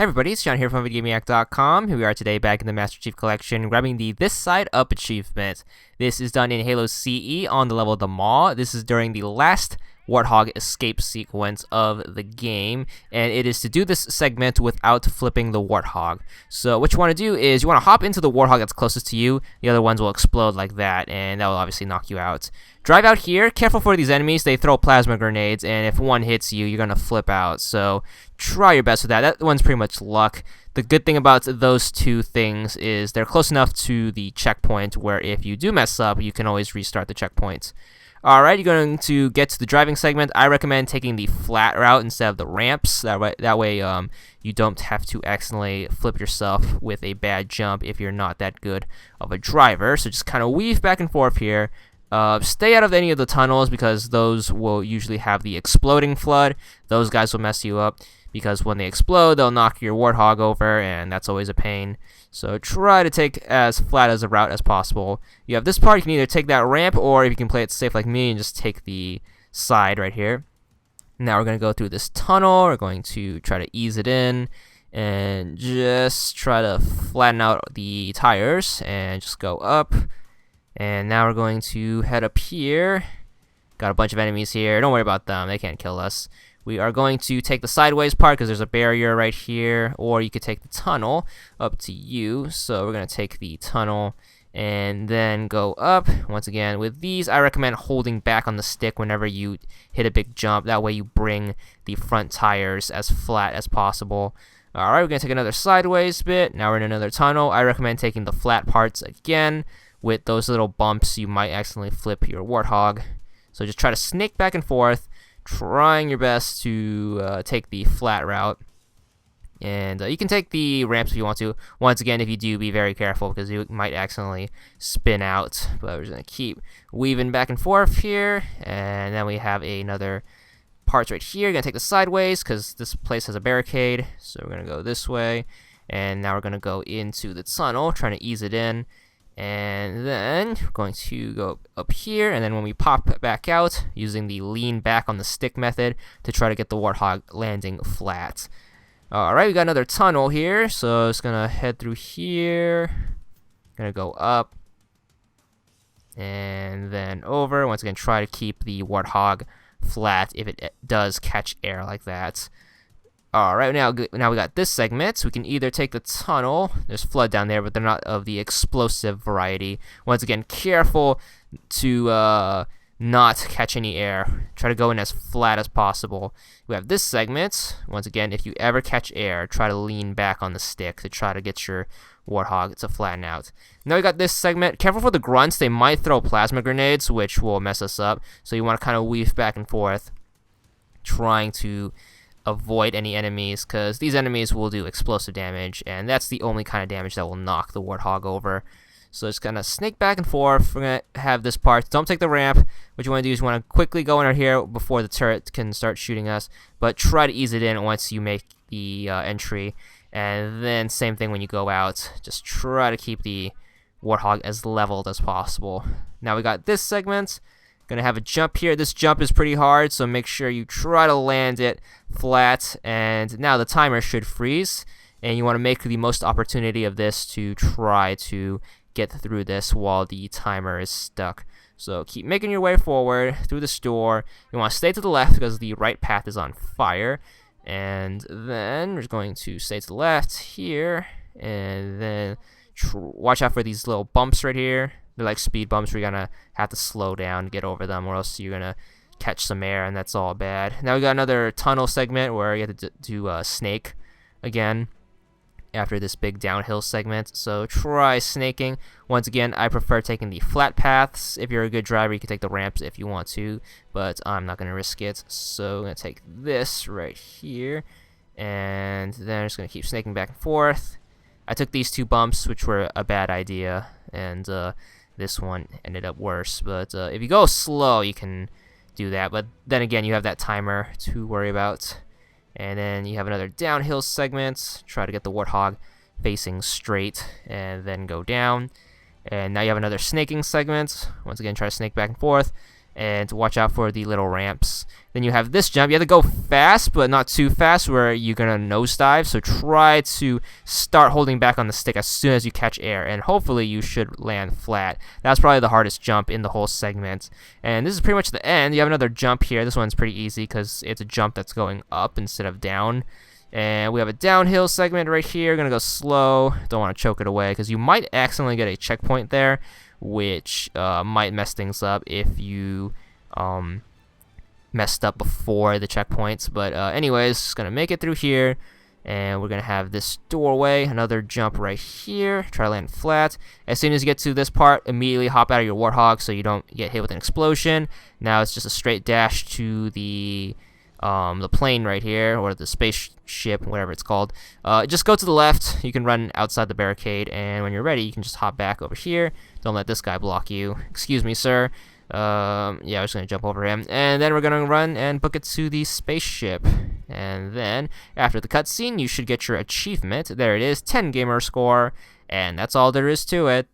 Everybody, it's John here from VidGamiac.com. Here we are today back in the Master Chief Collection, grabbing the This Side Up achievement. This is done in Halo CE on the level of the Maw. This is during the last Warthog escape sequence of the game, and it is to do this segment without flipping the Warthog. So what you want to do is you want to hop into the Warthog that's closest to you. The other ones will explode like that, and that will obviously knock you out. Drive out here. Careful for these enemies. They throw plasma grenades, and if one hits you, you're going to flip out. So try your best with that. That one's pretty much luck. The good thing about those two things is they're close enough to the checkpoint where if you do mess up, you can always restart the checkpoint. Alright, you're going to get to the driving segment. I recommend taking the flat route instead of the ramps. That way you don't have to accidentally flip yourself with a bad jump if you're not that good of a driver. So just kind of weave back and forth here. Stay out of any of the tunnels because those will usually have the exploding flood. Those guys will mess you up because when they explode, they'll knock your Warthog over, and that's always a pain. So try to take as flat as a route as possible. You have this part, you can either take that ramp, or if you can play it safe like me and just take the side right here. Now we're going to go through this tunnel. We're going to try to ease it in and just try to flatten out the tires and just go up. And now we're going to head up here. Got a bunch of enemies here. Don't worry about them. They can't kill us. We are going to take the sideways part because there's a barrier right here, or you could take the tunnel. Up to you. So we're going to take the tunnel and then go up. Once again, with these, I recommend holding back on the stick whenever you hit a big jump. That way you bring the front tires as flat as possible. Alright, we're going to take another sideways bit. Now we're in another tunnel. I recommend taking the flat parts again. With those little bumps, you might accidentally flip your Warthog. So just try to snake back and forth, trying your best to take the flat route. And you can take the ramps if you want to. Once again, if you do, be very careful because you might accidentally spin out. But we're just going to keep weaving back and forth here. And then we have another parts right here. You're going to take the sideways because this place has a barricade. So we're going to go this way. And now we're going to go into the tunnel, trying to ease it in. And then we're going to go up here, and then when we pop back out, using the lean back on the stick method to try to get the Warthog landing flat. Alright, we got another tunnel here, so it's going to head through here. Going to go up, and then over. Once again, try to keep the Warthog flat if it does catch air like that. Alright, now we got this segment. So we can either take the tunnel. There's flood down there, but they're not of the explosive variety. Once again, careful to not catch any air. Try to go in as flat as possible. We have this segment. Once again, if you ever catch air, try to lean back on the stick to try to get your Warthog to flatten out. Now we got this segment. Careful for the grunts. They might throw plasma grenades, which will mess us up. So you want to kind of weave back and forth, trying to avoid any enemies, because these enemies will do explosive damage, and that's the only kind of damage that will knock the Warthog over. So just gonna snake back and forth. We're gonna have this part. Don't take the ramp. What you want to do is you want to quickly go in here before the turret can start shooting us, but try to ease it in once you make the entry. And then same thing when you go out. Just try to keep the Warthog as leveled as possible. Now we got this segment. Gonna have a jump here. This jump is pretty hard, so make sure you try to land it flat. And now the timer should freeze, and you want to make the most opportunity of this to try to get through this while the timer is stuck. So keep making your way forward through this door. You want to stay to the left because the right path is on fire. And then we're going to stay to the left here, and then watch out for these little bumps right here. They're like speed bumps where you're going to have to slow down to get over them, or else you're going to catch some air, and that's all bad. Now we got another tunnel segment where you have to do a snake again after this big downhill segment. So try snaking. Once again, I prefer taking the flat paths. If you're a good driver, you can take the ramps if you want to, but I'm not going to risk it. So I'm going to take this right here, and then I'm just going to keep snaking back and forth. I took these two bumps, which were a bad idea, and this one ended up worse. But if you go slow, you can do that. But then again, you have that timer to worry about. And then you have another downhill segment. Try to get the Warthog facing straight and then go down. And now you have another snaking segment. Once again, try to snake back and forth. and watch out for the little ramps. Then you have this jump. You have to go fast, but not too fast where you're going to nosedive. So try to start holding back on the stick as soon as you catch air, and hopefully you should land flat. That's probably the hardest jump in the whole segment. And this is pretty much the end. You have another jump here. This one's pretty easy because it's a jump that's going up instead of down. And we have a downhill segment right here. Going to go slow. Don't want to choke it away because you might accidentally get a checkpoint there, which might mess things up if you messed up before the checkpoints. But anyways, just gonna make it through here, and we're gonna have this doorway, another jump right here, try to land flat. As soon as you get to this part, immediately hop out of your Warthog so you don't get hit with an explosion. Now it's just a straight dash to the plane right here, or the spaceship, whatever it's called. Just go to the left. You can run outside the barricade, and when you're ready, you can just hop back over here. Don't let this guy block you. Excuse me, sir. Yeah, I'm just gonna jump over him, and then we're gonna run and book it to the spaceship. And then after the cutscene, you should get your achievement. There it is, 10 gamer score, and that's all there is to it.